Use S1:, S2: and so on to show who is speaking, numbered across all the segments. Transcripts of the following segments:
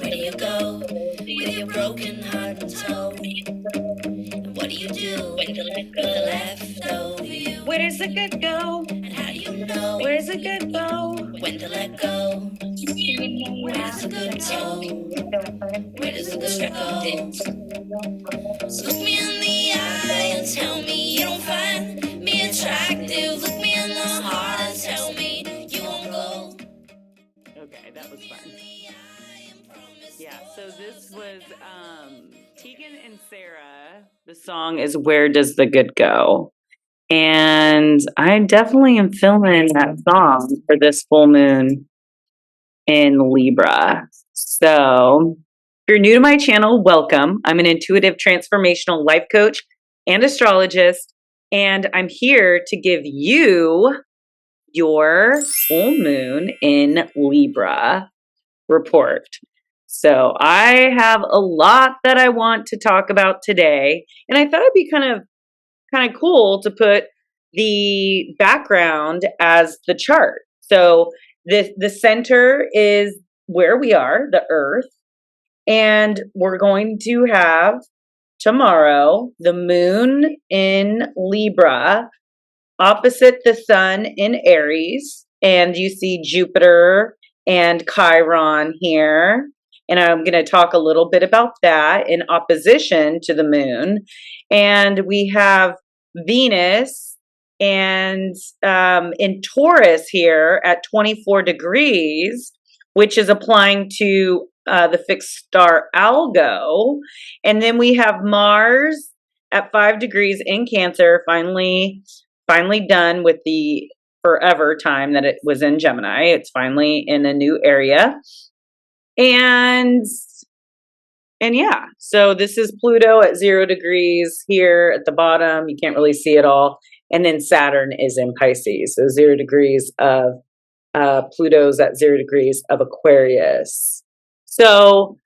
S1: Where do you go with your broken heart and soul? And what do you do with the left over you?
S2: Where does the good go?
S1: And how do you know
S2: Where does the good go?
S1: when to let go? Where does the good go? Where does the good go? Look me in the eye and tell me you don't find me attractive. Look me in the heart and tell me you won't go.
S2: Okay, that was fun. Yeah, so this was Tegan and Sarah. The song is Where Does the Good Go? And I definitely am feeling that song for this full moon in Libra. So if you're new to my channel, welcome. I'm an intuitive transformational life coach and astrologist, and I'm here to give you your full moon in Libra report. So I have a lot that I want to talk about today, and I thought it'd be kind of cool to put the background as the chart. So the center is where we are, the Earth, and we're going to have tomorrow the moon in Libra opposite the sun in Aries, and you see Jupiter and Chiron here. And I'm going to talk a little bit about that in opposition to the moon. And we have Venus and in Taurus here at 24 degrees, which is applying to the fixed star Algo. And then we have Mars at 5 degrees in Cancer, finally done with the forever time that it was in Gemini. It's finally in a new area. And yeah, so this is Pluto at 0 degrees here at the bottom. You can't really see it all. And then Saturn is in Pisces. So 0 degrees of Pluto's at 0 degrees of Aquarius. So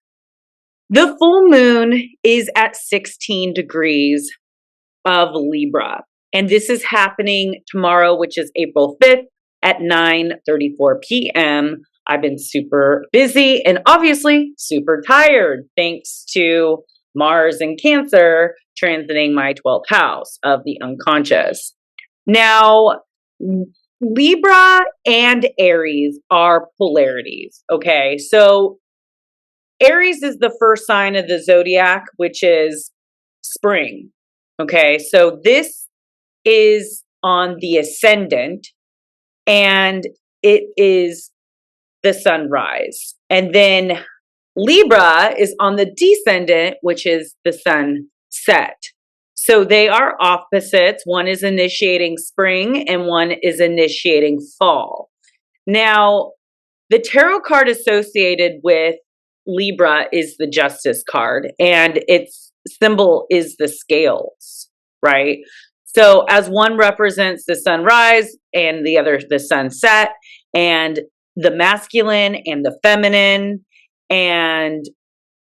S2: the full moon is at 16 degrees of Libra. And this is happening tomorrow, which is April 5th at 9:34 p.m. I've been super busy and obviously super tired thanks to Mars in Cancer transiting my 12th house of the unconscious. Now, Libra and Aries are polarities, okay? So Aries is the first sign of the zodiac, which is spring, okay? So this is on the ascendant, and it is the sunrise. And then Libra is on the descendant, which is the sunset. So they are opposites. One is initiating spring and one is initiating fall. Now, the tarot card associated with Libra is the Justice card, and its symbol is the scales, right? So as one represents the sunrise and the other the sunset, and the masculine and the feminine, and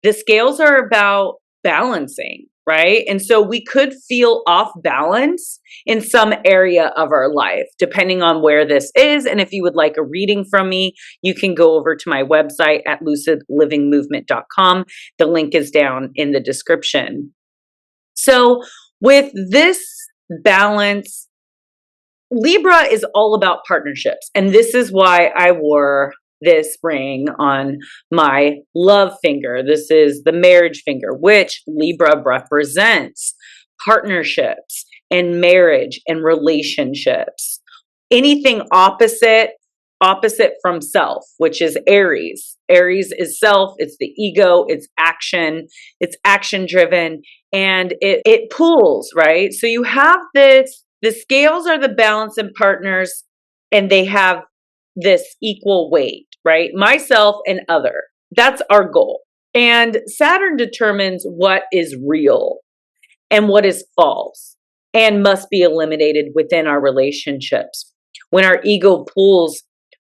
S2: the scales are about balancing, right? And so we could feel off balance in some area of our life, depending on where this is. And if you would like a reading from me, you can go over to my website at LUCIDLIVINGMOVEMENT.com. The link is down in the description. So with this balance, Libra is all about partnerships. And this is why I wore this ring on my love finger. This is the marriage finger, which Libra represents partnerships and marriage and relationships. Anything opposite from self, which is Aries. Aries is self, it's the ego, it's action driven, and it pulls, right? So you have this, the scales are the balance and partners, and they have this equal weight, right? Myself and other. That's our goal. And Saturn determines what is real and what is false and must be eliminated within our relationships. When our ego pulls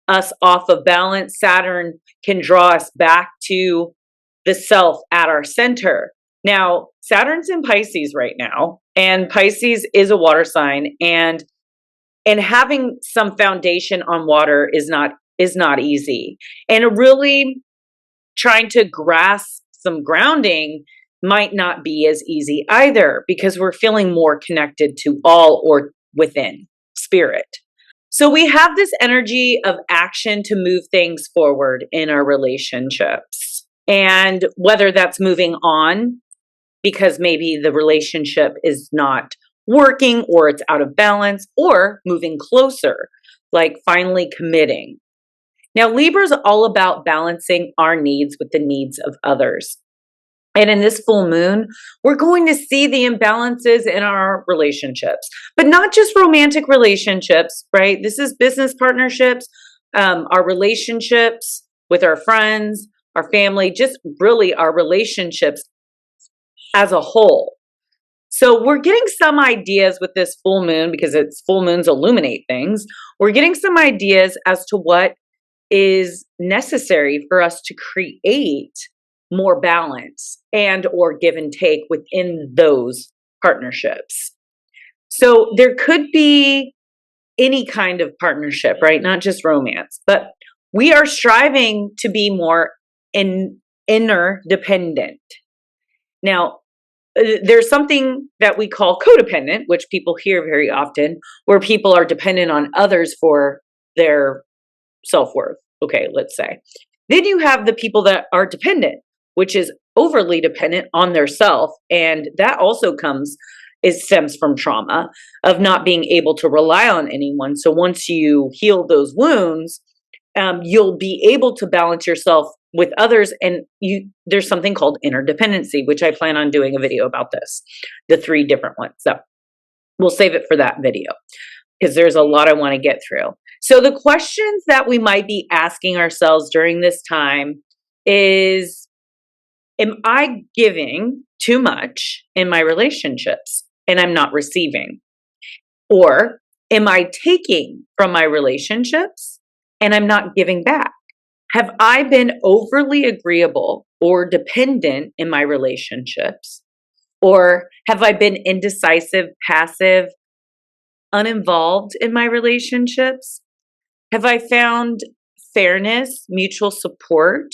S2: us off of balance, Saturn can draw us back to the self at our center. Now, Saturn's in Pisces right now, and Pisces is a water sign, and having some foundation on water is not easy. And trying to grasp some grounding might not be as easy either, because we're feeling more connected to all or within spirit. So we have this energy of action to move things forward in our relationships. And whether that's moving on because maybe the relationship is not working or it's out of balance, or moving closer, like finally committing. Now, Libra is all about balancing our needs with the needs of others. And in this full moon, we're going to see the imbalances in our relationships, but not just romantic relationships, right? This is business partnerships, our relationships with our friends, our family, just really our relationships as a whole. So we're getting some ideas with this full moon, because it's full moons illuminate things. We're getting some ideas as to what is necessary for us to create more balance and or give and take within those partnerships. So there could be any kind of partnership, right? Not just romance, but we are striving to be more interdependent. Now, there's something that we call codependent, which people hear very often, where people are dependent on others for their self-worth. Okay, let's say. Then you have the people that are dependent, which is overly dependent on their self. And that also stems from trauma of not being able to rely on anyone. So once you heal those wounds, you'll be able to balance yourself with others. And there's something called interdependency, which I plan on doing a video about this, the 3 different ones. So we'll save it for that video, because there's a lot I want to get through. So the questions that we might be asking ourselves during this time is, am I giving too much in my relationships and I'm not receiving? Or am I taking from my relationships and I'm not giving back? Have I been overly agreeable or dependent in my relationships? Or have I been indecisive, passive, uninvolved in my relationships? Have I found fairness, mutual support,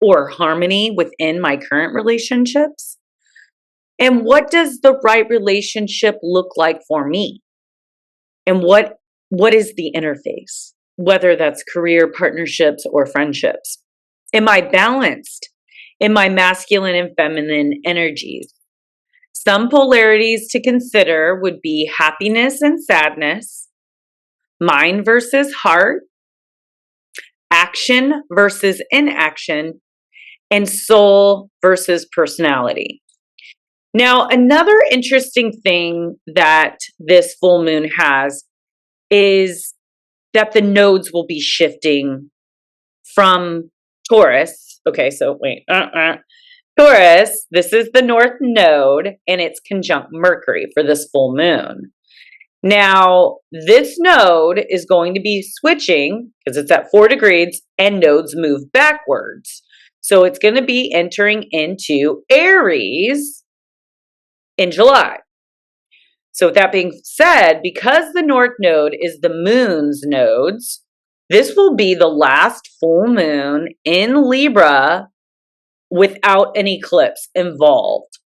S2: or harmony within my current relationships? And what does the right relationship look like for me? And what is the interface, whether that's career, partnerships, or friendships? Am I balanced in my masculine and feminine energies? Some polarities to consider would be happiness and sadness, mind versus heart, action versus inaction, and soul versus personality. Now, another interesting thing that this full moon has is that the nodes will be shifting from Taurus. Okay, so wait. Taurus, this is the North Node, and it's conjunct Mercury for this full moon. Now, this node is going to be switching, because it's at 4 degrees, and nodes move backwards. So it's going to be entering into Aries in July. So with that being said, because the North Node is the moon's nodes, this will be the last full moon in Libra without an eclipse involved.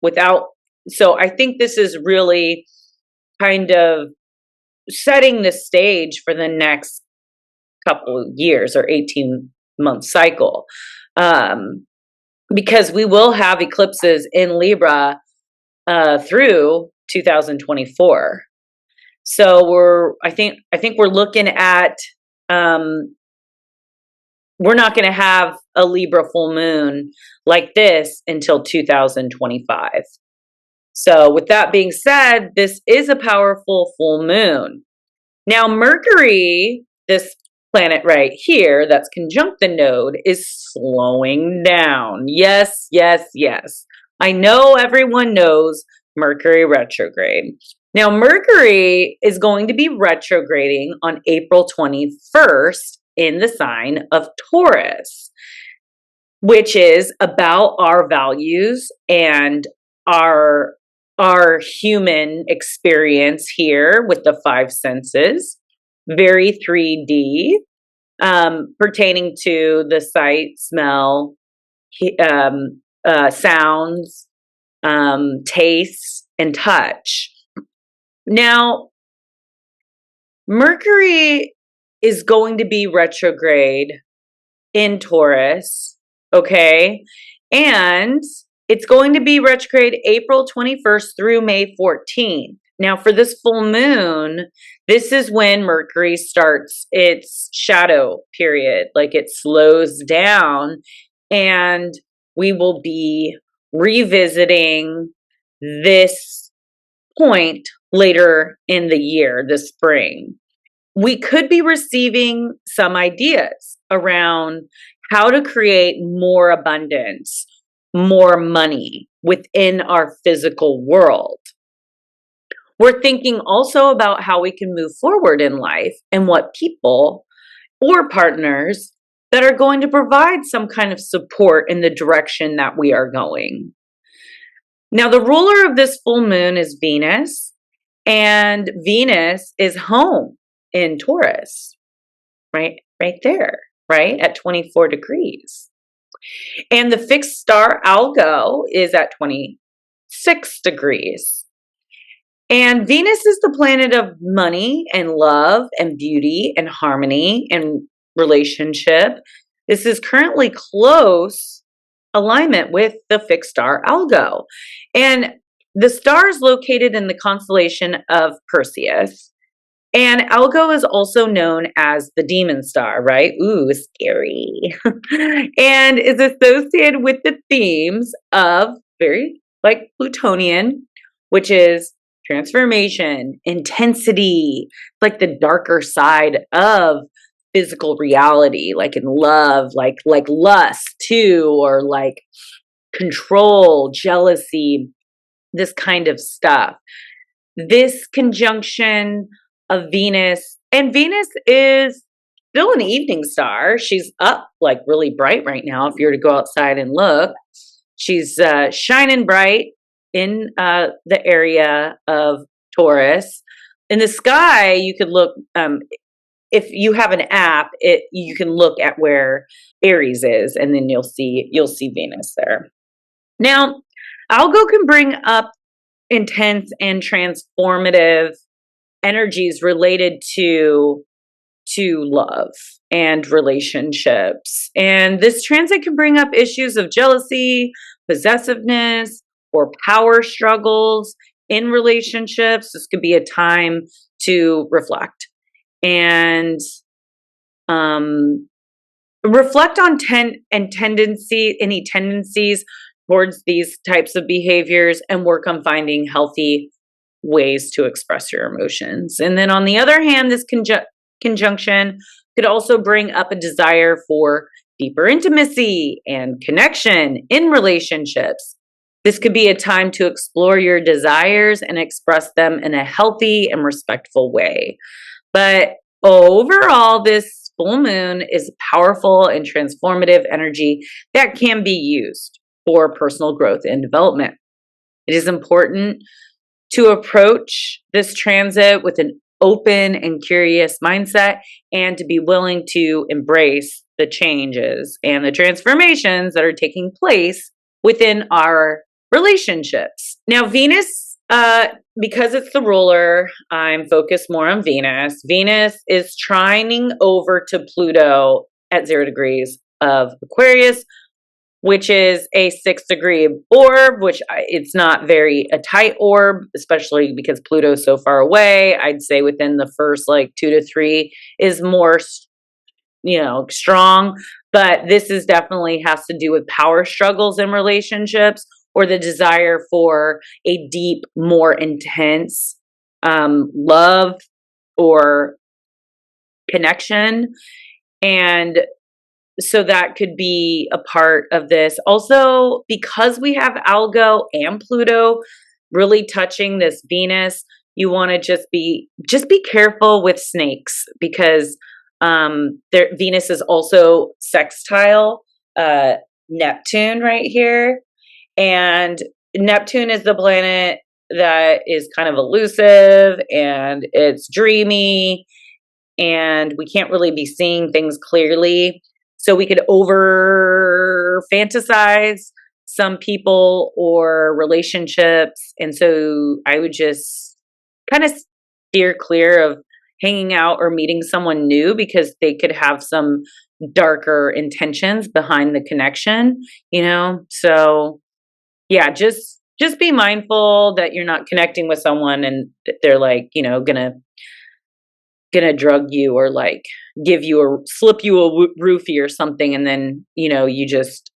S2: So I think this is really kind of setting the stage for the next couple of years or 18-month cycle. Because we will have eclipses in Libra through 2024. So I think we're looking at, we're not going to have a Libra full moon like this until 2025. So with that being said, this is a powerful full moon. Now, Mercury, this planet right here that's conjunct the node, is slowing down. Yes, yes, yes. I know everyone knows Mercury retrograde. Now, Mercury is going to be retrograding on April 21st in the sign of Taurus, which is about our values and our human experience here with the 5 senses, very 3D, pertaining to the sight, smell, sounds, tastes, and touch. Now, Mercury is going to be retrograde in Taurus, okay? And it's going to be retrograde April 21st through May 14th. Now, for this full moon, this is when Mercury starts its shadow period, like it slows down, and we will be revisiting this point later in the year, this spring. We could be receiving some ideas around how to create more abundance, more money within our physical world. We're thinking also about how we can move forward in life and what people or partners that are going to provide some kind of support in the direction that we are going. Now, the ruler of this full moon is Venus, and Venus is home in Taurus, right there, right at 24 degrees. And the fixed star Algo is at 26 degrees. And Venus is the planet of money and love and beauty and harmony and relationship. This is currently close alignment with the fixed star Algo. And the star is located in the constellation of Perseus. And Algo is also known as the demon star, right? Ooh, scary. And is associated with the themes of very like Plutonian, which is transformation, intensity, like the darker side of physical reality, like in love, like lust too, or like control, jealousy, this kind of stuff. This conjunction of Venus, and Venus is still an evening star. She's up like really bright right now. If you were to go outside and look, she's shining bright in the area of Taurus. In the sky, you could look, if you have an app, you can look at where Aries is, and then you'll see Venus there. Now, Algo can bring up intense and transformative energies related to love and relationships. And this transit can bring up issues of jealousy, possessiveness, or power struggles in relationships. This could be a time to reflect and reflect on any tendencies towards these types of behaviors, and work on finding healthy ways to express your emotions. And then on the other hand, this conjunction could also bring up a desire for deeper intimacy and connection in relationships. This could be a time to explore your desires and express them in a healthy and respectful way. But overall, this full moon is powerful and transformative energy that can be used for personal growth and development. It is important to approach this transit with an open and curious mindset, and to be willing to embrace the changes and the transformations that are taking place within our relationships. Now, Venus, because it's the ruler, I'm focused more on Venus. Venus is trining over to Pluto at 0 degrees of Aquarius, which is a 6-degree orb, which it's not very a tight orb, especially because Pluto's so far away. I'd say within the first like 2 to 3 is more, strong. But this is definitely has to do with power struggles in relationships, or the desire for a deep, more intense love or connection. And so that could be a part of this. Also, because we have Algo and Pluto really touching this Venus, you want to just be careful with snakes, because Venus is also sextile Neptune right here. And Neptune is the planet that is kind of elusive, and it's dreamy, and we can't really be seeing things clearly. So we could over over fantasize some people or relationships. And so I would just kind of steer clear of hanging out or meeting someone new because they could have some darker intentions behind the connection, you know? So yeah, just be mindful that you're not connecting with someone and they're like, you know, gonna drug you or like slip you a roofie or something, and then you know you just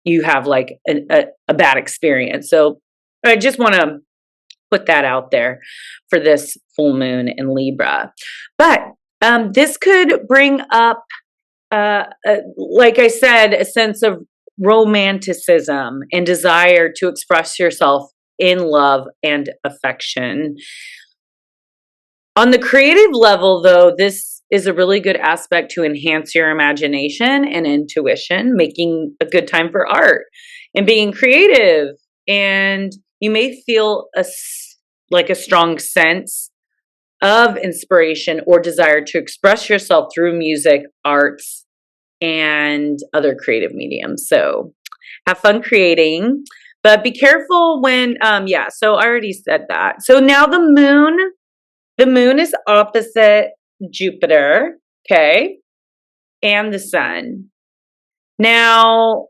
S2: you have like a bad experience. So I just want to put that out there for this full moon in Libra. But this could bring up, like I said, a sense of romanticism and desire to express yourself in love and affection. On the creative level, though, this is a really good aspect to enhance your imagination and intuition, making a good time for art and being creative. And you may feel like a strong sense of inspiration or desire to express yourself through music, arts, and other creative mediums. So have fun creating, but be careful when, so I already said that. So now the moon is opposite Jupiter, okay, and the sun. Now,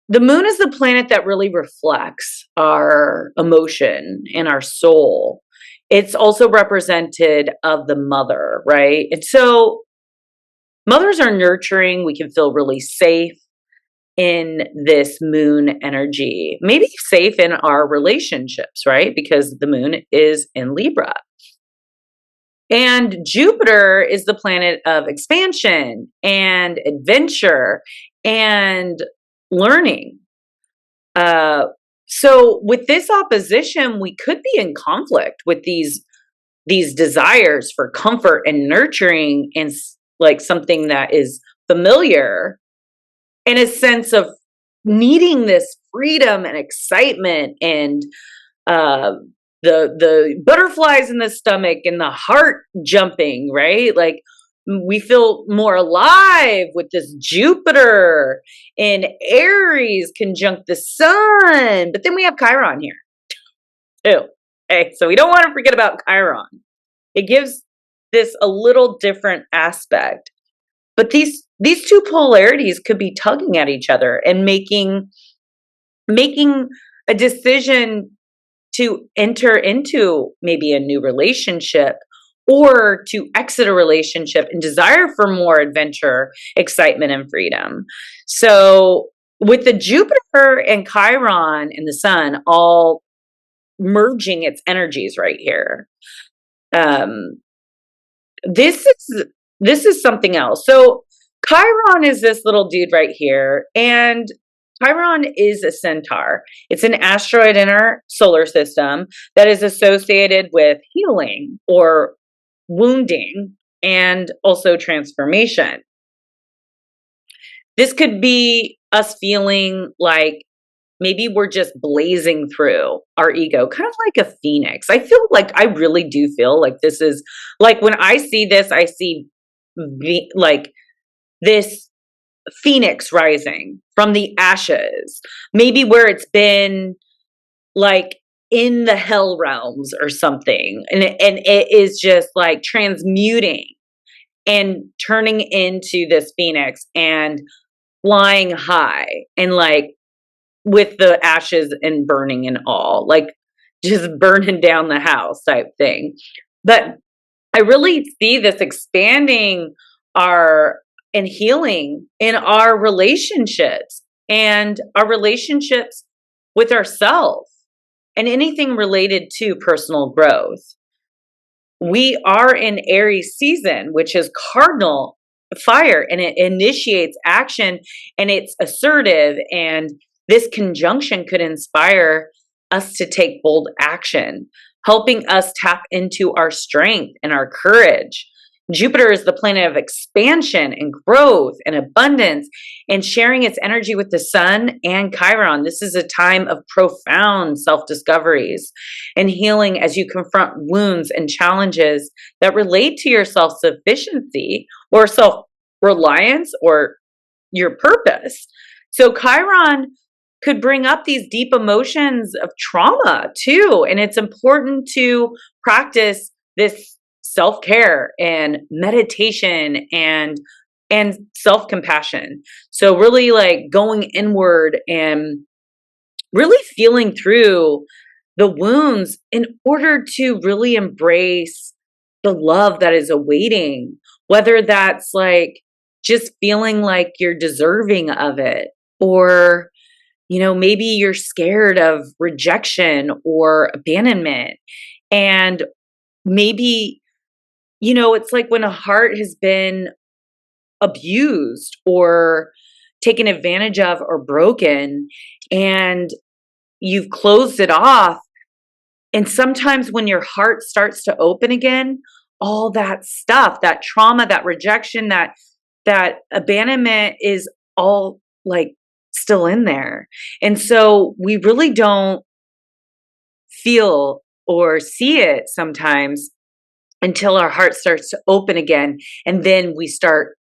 S2: the moon is the planet that really reflects our emotion and our soul. It's also represented of the mother, right? And so mothers are nurturing. We can feel really safe in this moon energy, maybe safe in our relationships, right? Because the moon is in Libra. And Jupiter is the planet of expansion and adventure and learning. So with this opposition, we could be in conflict with these desires for comfort and nurturing and like something that is familiar, and a sense of needing this freedom and excitement and the butterflies in the stomach and the heart jumping, right? Like we feel more alive with this Jupiter in Aries conjunct the sun. But then we have Chiron here too. Okay, so we don't want to forget about Chiron. It gives this a little different aspect. But these two polarities could be tugging at each other and making a decision to enter into maybe a new relationship or to exit a relationship and desire for more adventure, excitement, and freedom. So with the Jupiter and Chiron and the sun all merging its energies right here, this is something else. So Chiron is this little dude right here, and Chiron is a centaur. It's an asteroid in our solar system that is associated with healing or wounding and also transformation. This could be us feeling like maybe we're just blazing through our ego, kind of like a phoenix. I really do feel like this is like when I see this, I see like this phoenix rising from the ashes, maybe where it's been like in the hell realms or something, and it is just like transmuting and turning into this phoenix and flying high and like with the ashes and burning and all, like just burning down the house type thing. But I really see this expanding and healing in our relationships and our relationships with ourselves and anything related to personal growth. We are in Aries season, which is cardinal fire, and it initiates action and it's assertive, and this conjunction could inspire us to take bold action, helping us tap into our strength and our courage. Jupiter is the planet of expansion and growth and abundance, and sharing its energy with the sun and Chiron. This is a time of profound self-discoveries and healing as you confront wounds and challenges that relate to your self-sufficiency or self-reliance or your purpose. So Chiron could bring up these deep emotions of trauma too. And it's important to practice this self-care and meditation and self-compassion. So really like going inward and really feeling through the wounds in order to really embrace the love that is awaiting, whether that's like just feeling like you're deserving of it, or maybe you're scared of rejection or abandonment. And maybe, it's like when a heart has been abused or taken advantage of or broken, and you've closed it off. And sometimes when your heart starts to open again, all that stuff, that trauma, that rejection, that abandonment is all like still in there. And so we really don't feel or see it sometimes until our heart starts to open again. And then we start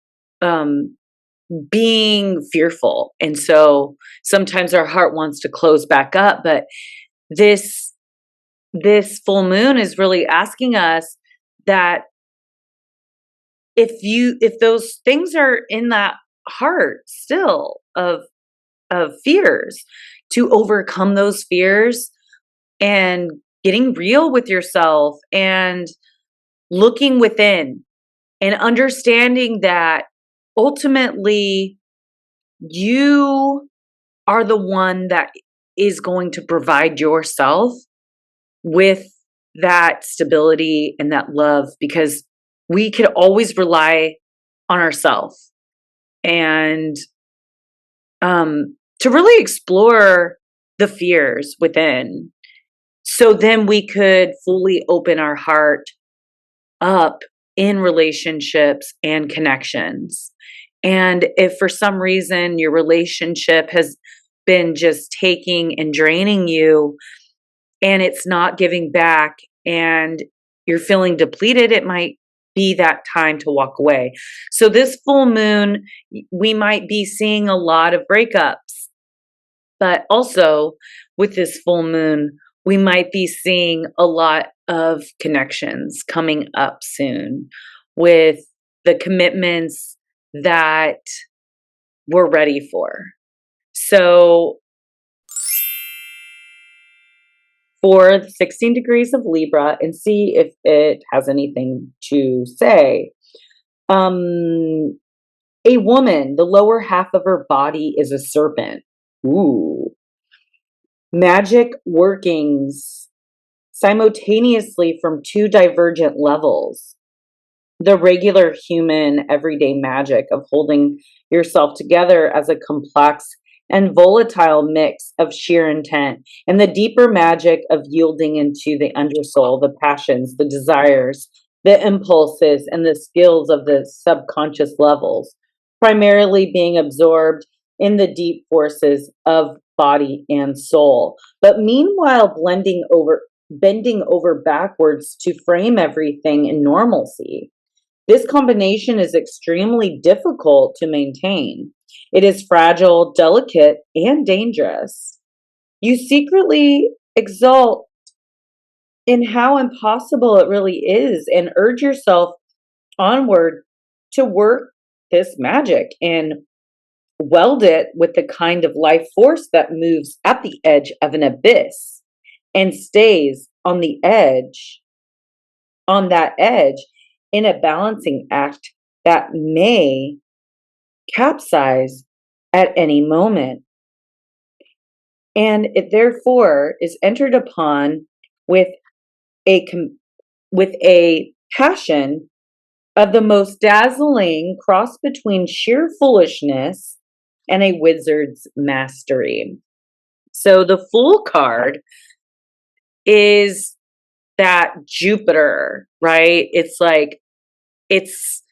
S2: being fearful. And so sometimes our heart wants to close back up, but this full moon is really asking us that if those things are in that heart still of fears, to overcome those fears and getting real with yourself and looking within and understanding that ultimately you are the one that is going to provide yourself with that stability and that love, because we could always rely on ourselves. And to really explore the fears within, so then we could fully open our heart up in relationships and connections. And if for some reason your relationship has been just taking and draining you and it's not giving back and you're feeling depleted, it might be that time to walk away. So this full moon, we might be seeing a lot of breakups, but also with this full moon, we might be seeing a lot of connections coming up soon with the commitments that we're ready for. So for the 16 degrees of Libra, and see if it has anything to say. A woman, the lower half of her body is a serpent. Ooh. Magic workings simultaneously from two divergent levels. The regular human everyday magic of holding yourself together as a complex and volatile mix of sheer intent, and the deeper magic of yielding into the undersoul, the passions, the desires, the impulses, and the skills of the subconscious levels, primarily being absorbed in the deep forces of body and soul, but meanwhile bending over backwards to frame everything in normalcy. This combination is extremely difficult to maintain. It is fragile, delicate, and dangerous. You secretly exult in how impossible it really is and urge yourself onward to work this magic and weld it with the kind of life force that moves at the edge of an abyss and stays on that edge in a balancing act that may capsize at any moment. And it therefore is entered upon with a passion of the most dazzling cross between sheer foolishness and a wizard's mastery. So the Fool card is that Jupiter, right? It's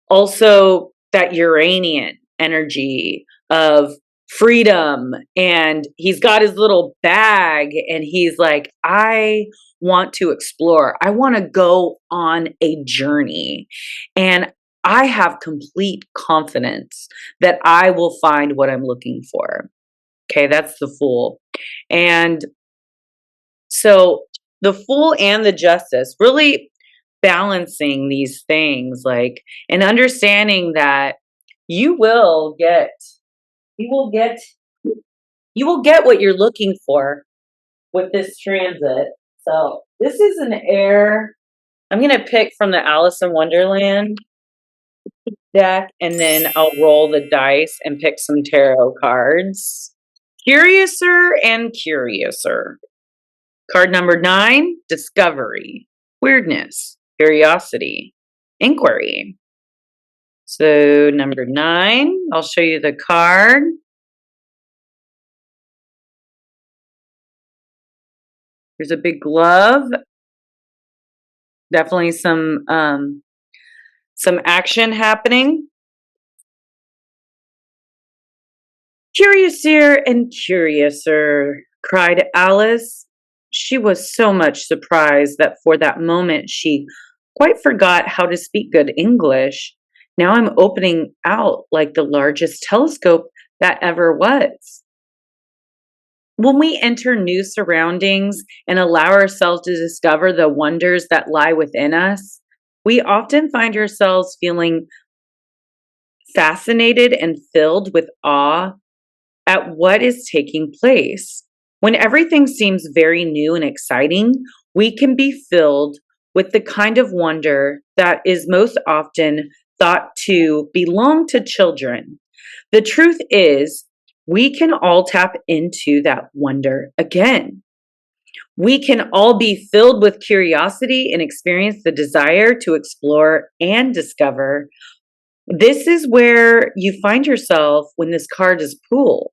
S2: also that Uranian energy of freedom, and he's got his little bag and he's like, I want to explore. I want to go on a journey, and I have complete confidence that I will find what I'm looking for. Okay, that's the Fool. And so the Fool and the Justice, really balancing these things, like, and understanding that you will get, you will get, you will get what you're looking for with this transit. So this is an air. I'm going to pick from the Alice in Wonderland deck, and then I'll roll the dice and pick some tarot cards. Curiouser and Curiouser. Card number 9, Discovery, Weirdness, Curiosity, Inquiry. So number 9, I'll show you the card. There's a big glove. Definitely some action happening. Curiouser and Curiouser, cried Alice. She was so much surprised that for that moment she quite forgot how to speak good English. Now I'm opening out like the largest telescope that ever was. When we enter new surroundings and allow ourselves to discover the wonders that lie within us, we often find ourselves feeling fascinated and filled with awe at what is taking place. When everything seems very new and exciting, we can be filled with the kind of wonder that is most often thought to belong to children. The truth is, we can all tap into that wonder again. We can all be filled with curiosity and experience the desire to explore and discover. This is where you find yourself when this card is pulled.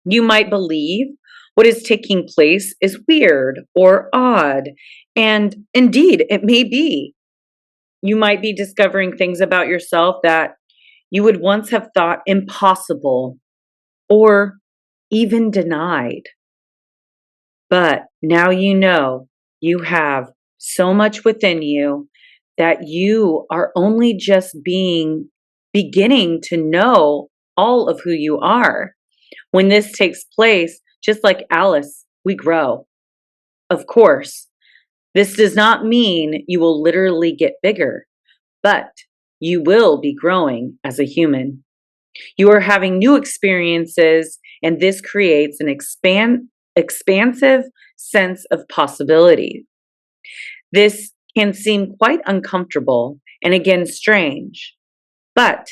S2: You might believe what is taking place is weird or odd, and indeed it may be. You might be discovering things about yourself that you would once have thought impossible or even denied. But now you know you have so much within you that you are only just beginning to know all of who you are. When this takes place, just like Alice, we grow. Of course, this does not mean you will literally get bigger, but you will be growing as a human. You are having new experiences, and this creates an expansive sense of possibility. This can seem quite uncomfortable and again strange, but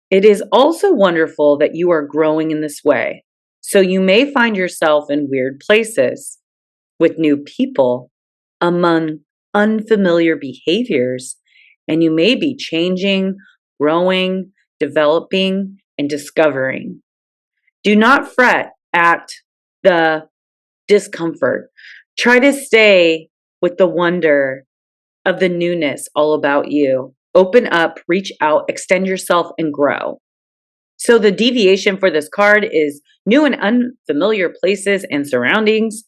S2: it is also wonderful that you are growing in this way. So you may find yourself in weird places with new people, among unfamiliar behaviors, and you may be changing, growing, developing, and discovering. Do not fret at the discomfort. Try to stay with the wonder of the newness all about you. Open up, reach out, extend yourself, and grow. So the deviation for this card is new and unfamiliar places and surroundings,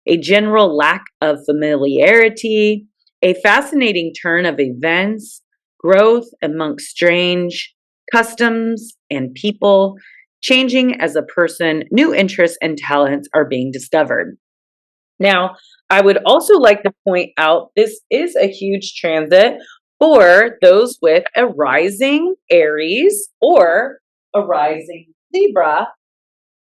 S2: a general lack of familiarity, a fascinating turn of events, growth amongst strange customs and people, changing as a person, new interests and talents are being discovered. Now, I would also like to point out this is a huge transit for those with a rising Aries or a rising Libra,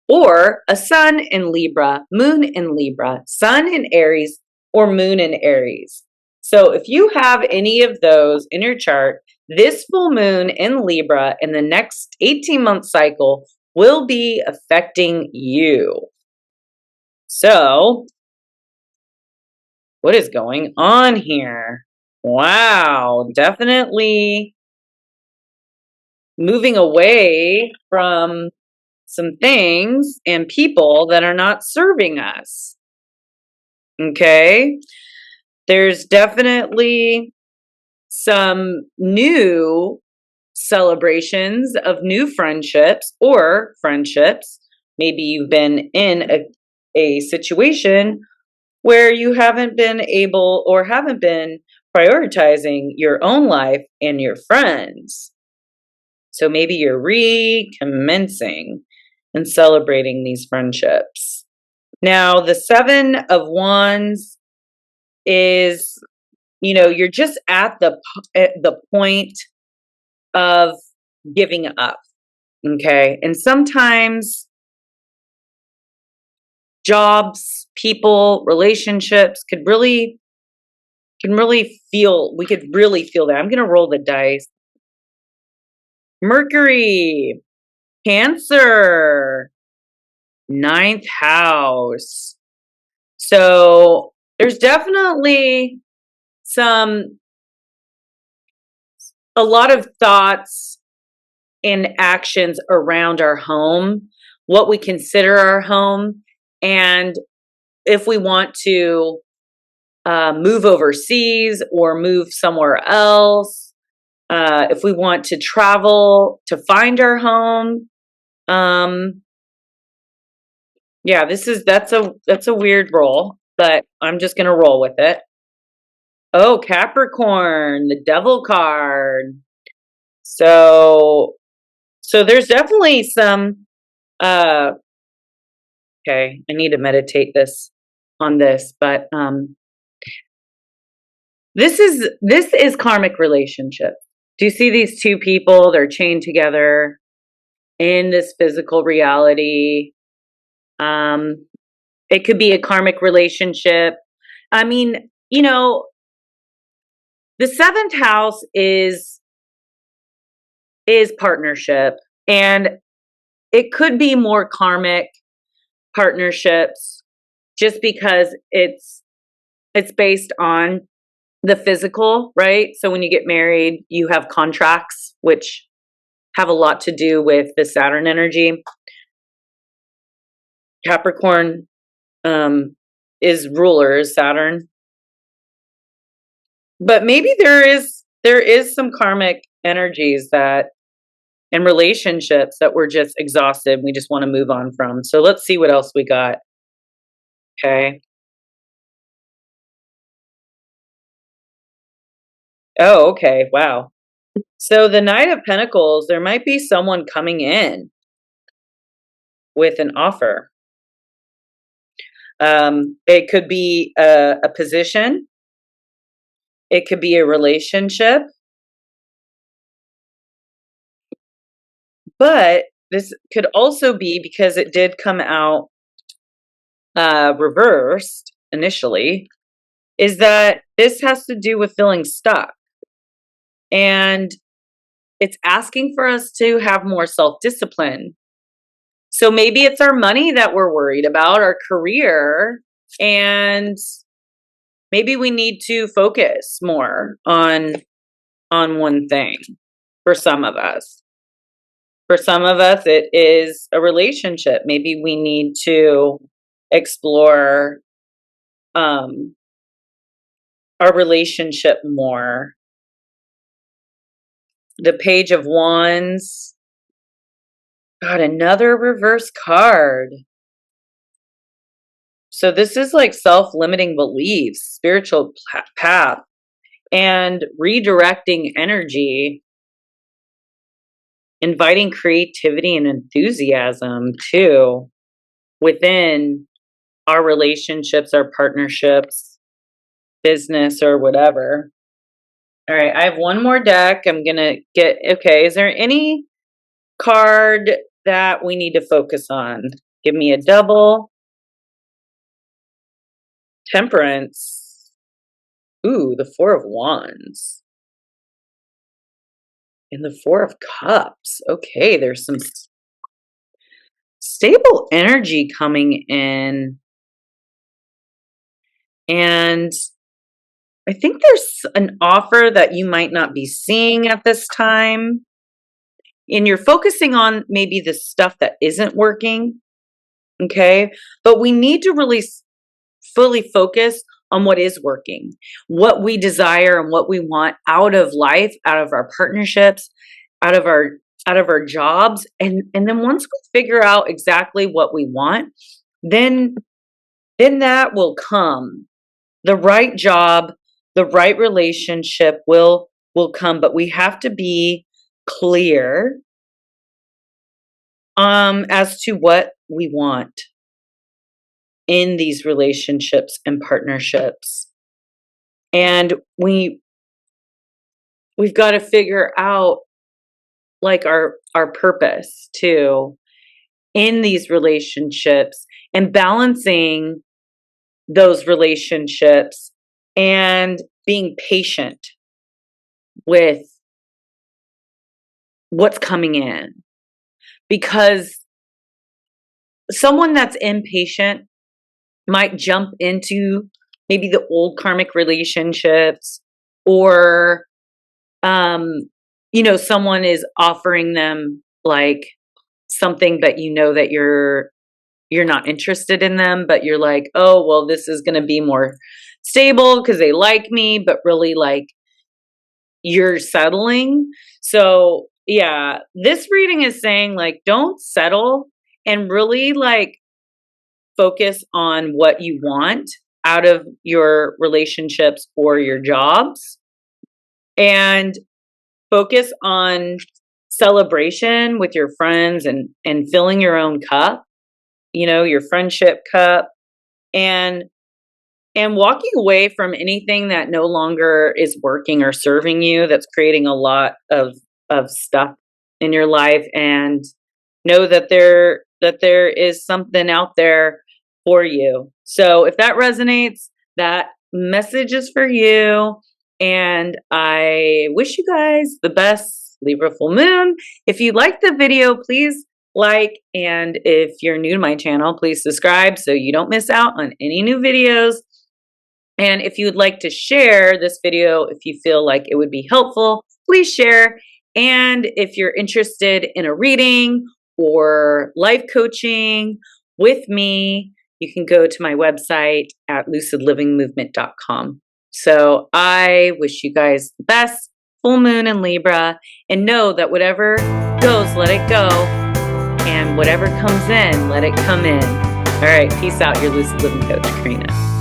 S2: or a sun in Libra, moon in Libra, sun in Aries, or moon in Aries. So if you have any of those in your chart, this full moon in Libra in the next 18-month cycle will be affecting you. So, what is going on here? Wow, definitely moving away from some things and people that are not serving us. Okay? There's definitely some new celebrations of new friendships or friendships. Maybe you've been in a situation where you haven't been able or haven't been prioritizing your own life and your friends. So maybe you're recommencing and celebrating these friendships. Now, the 7 of Wands is, you're just at the point of giving up. Okay. And sometimes jobs, people, relationships can really feel, we could really feel that. I'm going to roll the dice. Mercury, Cancer, 9th house. So there's definitely a lot of thoughts and actions around our home, what we consider our home, and if we want to move overseas or move somewhere else, if we want to travel to find our home. Yeah, that's a weird roll, but I'm just gonna roll with it. Oh, Capricorn, the Devil card. So there's definitely some okay, I need to meditate on this, but this is karmic relationship. Do you see these two people? They're chained together in this physical reality. It could be a karmic relationship. I mean, the 7th house is partnership, and it could be more karmic partnerships just because it's based on the physical, right? So when you get married, you have contracts, which have a lot to do with the Saturn energy. Capricorn is ruler, is Saturn. But maybe there is some karmic energies that and relationships that we're just exhausted. We just want to move on from. So let's see what else we got. Okay. Oh, okay. Wow. So the Knight of Pentacles, there might be someone coming in with an offer. It could be a position. It could be a relationship. But this could also be, because it did come out reversed initially, is that this has to do with feeling stuck. And it's asking for us to have more self-discipline. So maybe it's our money that we're worried about, our career, and maybe we need to focus more on one thing for some of us. For some of us, it is a relationship. Maybe we need to explore our relationship more. The Page of Wands. God, another reverse card. So this is like self-limiting beliefs, spiritual path, and redirecting energy, inviting creativity and enthusiasm too within our relationships, our partnerships, business, or whatever. All right, I have one more deck. I'm gonna get, okay, is there any card that we need to focus on? Give me a double. Temperance. Ooh, the Four of Wands. And the Four of Cups. Okay, there's some stable energy coming in. And I think there's an offer that you might not be seeing at this time. And you're focusing on maybe the stuff that isn't working. Okay. But we need to really fully focus on what is working, what we desire and what we want out of life, out of our partnerships, out of our jobs. And then once we figure out exactly what we want, then that will come. The right job, the right relationship will come, but we have to be clear as to what we want in these relationships and partnerships. And we've got to figure out like our purpose too in these relationships, and balancing those relationships and being patient with what's coming in. Because someone that's impatient might jump into maybe the old karmic relationships, or someone is offering them like something, but that you're not interested in them, but you're like, oh, well, this is going to be more stable because they like me, but really like you're settling. So yeah, this reading is saying like, don't settle, and really like focus on what you want out of your relationships or your jobs, and focus on celebration with your friends and filling your own cup, your friendship cup, and walking away from anything that no longer is working or serving you, that's creating a lot of stuff in your life, and know that there is something out there for you. So if that resonates, that message is for you. And I wish you guys the best Libra full moon. If you liked the video, please like, and if you're new to my channel, please subscribe so you don't miss out on any new videos. And if you would like to share this video, if you feel like it would be helpful, please share. And if you're interested in a reading or life coaching with me, you can go to my website at LUCIDLIVINGMOVEMENT.com. So I wish you guys the best full moon in Libra, and know that whatever goes, let it go, and whatever comes in, let it come in. All right, peace out, your Lucid Living Coach, Karina.